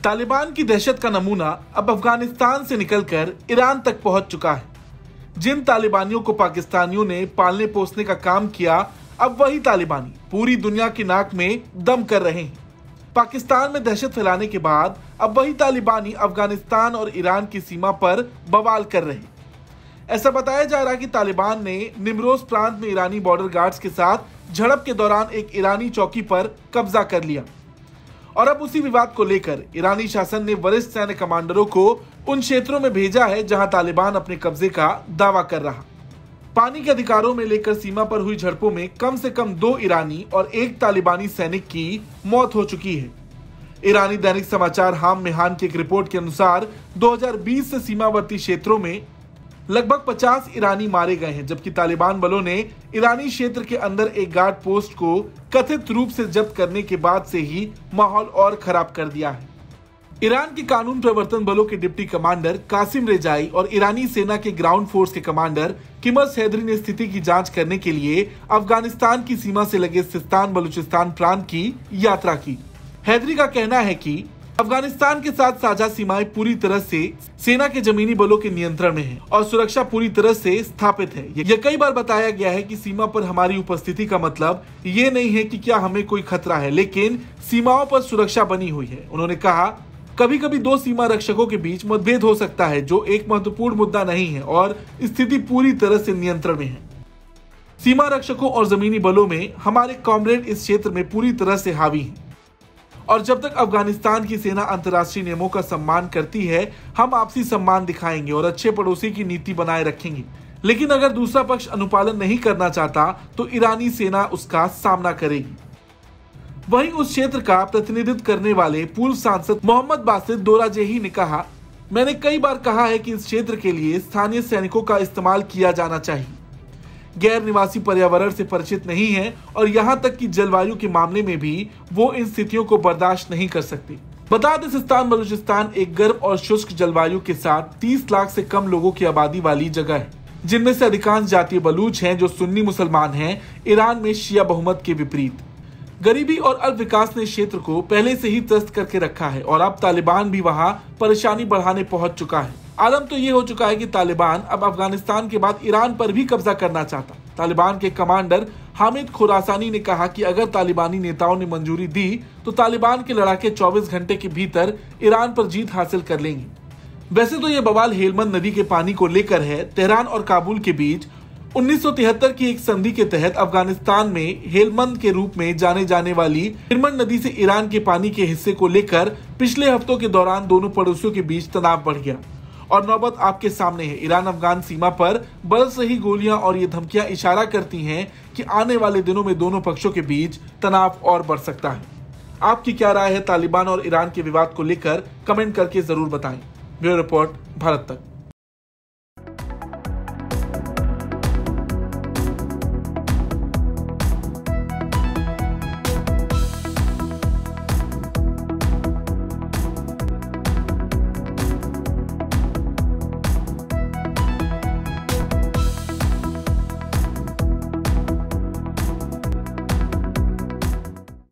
तालिबान की दहशत का नमूना अब अफगानिस्तान से निकलकर ईरान तक पहुंच चुका है। जिन तालिबानियों को पाकिस्तानियों ने पालने पोसने का काम किया, अब वही तालिबानी पूरी दुनिया की नाक में दम कर रहे हैं। पाकिस्तान में दहशत फैलाने के बाद अब वही तालिबानी अफगानिस्तान और ईरान की सीमा पर बवाल कर रहे हैं। ऐसा बताया जा रहा है कि तालिबान ने निमरोज प्रांत में ईरानी बॉर्डर गार्ड्स के साथ झड़प के दौरान एक ईरानी चौकी पर कब्जा कर लिया और अब उसी विवाद को लेकर ईरानी शासन ने वरिष्ठ सैन्य कमांडरों को उन क्षेत्रों में भेजा है जहां तालिबान अपने कब्जे का दावा कर रहा। पानी के अधिकारों में लेकर सीमा पर हुई झड़पों में कम से कम 2 ईरानी और 1 तालिबानी सैनिक की मौत हो चुकी है। ईरानी दैनिक समाचार हाम मेहान की एक रिपोर्ट के अनुसार 2020 से सीमावर्ती क्षेत्रों में लगभग 50 ईरानी मारे गए हैं, जबकि तालिबान बलों ने ईरानी क्षेत्र के अंदर एक गार्ड पोस्ट को कथित रूप से जब्त करने के बाद से ही माहौल और खराब कर दिया है। ईरान के कानून प्रवर्तन बलों के डिप्टी कमांडर कासिम रेजाई और ईरानी सेना के ग्राउंड फोर्स के कमांडर किमर्स हैदरी ने स्थिति की जांच करने के लिए अफगानिस्तान की सीमा से लगे सिस्तान बलूचिस्तान प्रांत की यात्रा की। हैदरी का कहना है कि अफगानिस्तान के साथ साझा सीमाएं पूरी तरह से सेना के जमीनी बलों के नियंत्रण में है और सुरक्षा पूरी तरह से स्थापित है। यह कई बार बताया गया है कि सीमा पर हमारी उपस्थिति का मतलब ये नहीं है कि क्या हमें कोई खतरा है, लेकिन सीमाओं पर सुरक्षा बनी हुई है। उन्होंने कहा, कभी कभी 2 सीमा रक्षकों के बीच मतभेद हो सकता है, जो एक महत्वपूर्ण मुद्दा नहीं है और स्थिति पूरी तरह से नियंत्रण में है। सीमा रक्षकों और जमीनी बलों में हमारे कॉमरेड इस क्षेत्र में पूरी तरह से हावी हैं और जब तक अफगानिस्तान की सेना अंतर्राष्ट्रीय नियमों का सम्मान करती है, हम आपसी सम्मान दिखाएंगे और अच्छे पड़ोसी की नीति बनाए रखेंगे। लेकिन अगर दूसरा पक्ष अनुपालन नहीं करना चाहता तो ईरानी सेना उसका सामना करेगी। वहीं उस क्षेत्र का प्रतिनिधित्व करने वाले पूर्व सांसद मोहम्मद बासित दोराजेही ने कहा, मैंने कई बार कहा है कि इस क्षेत्र के लिए स्थानीय सैनिकों का इस्तेमाल किया जाना चाहिए। गैर निवासी पर्यावरण से परिचित नहीं है और यहाँ तक कि जलवायु के मामले में भी वो इन स्थितियों को बर्दाश्त नहीं कर सकते। बता दें, सिस्तान बलूचिस्तान एक गर्म और शुष्क जलवायु के साथ 30 लाख से कम लोगों की आबादी वाली जगह है, जिनमें से अधिकांश जातीय बलूच हैं जो सुन्नी मुसलमान हैं, ईरान में शिया बहुमत के विपरीत। गरीबी और अल्प विकास ने क्षेत्र को पहले से ही त्रस्त करके रखा है और अब तालिबान भी वहां परेशानी बढ़ाने पहुंच चुका है। आलम तो ये हो चुका है कि तालिबान अब अफगानिस्तान के बाद ईरान पर भी कब्जा करना चाहता। तालिबान के कमांडर हामिद खुरासानी ने कहा कि अगर तालिबानी नेताओं ने मंजूरी दी तो तालिबान के लड़ाके 24 घंटे के भीतर ईरान पर जीत हासिल कर लेंगे। वैसे तो ये बवाल हेलमंद नदी के पानी को लेकर है। तेहरान और काबुल के बीच 1973 की एक संधि के तहत अफगानिस्तान में हेलमंद के रूप में जाने जाने वाली हेलमंद नदी से ईरान के पानी के हिस्से को लेकर पिछले हफ्तों के दौरान दोनों पड़ोसियों के बीच तनाव बढ़ गया और नौबत आपके सामने है। ईरान अफगान सीमा पर बरस रही गोलियां और ये धमकियां इशारा करती हैं कि आने वाले दिनों में दोनों पक्षों के बीच तनाव और बढ़ सकता है। आपकी क्या राय है तालिबान और ईरान के विवाद को लेकर? कमेंट करके जरूर बताएं। ब्यूरो रिपोर्ट, भारत तक।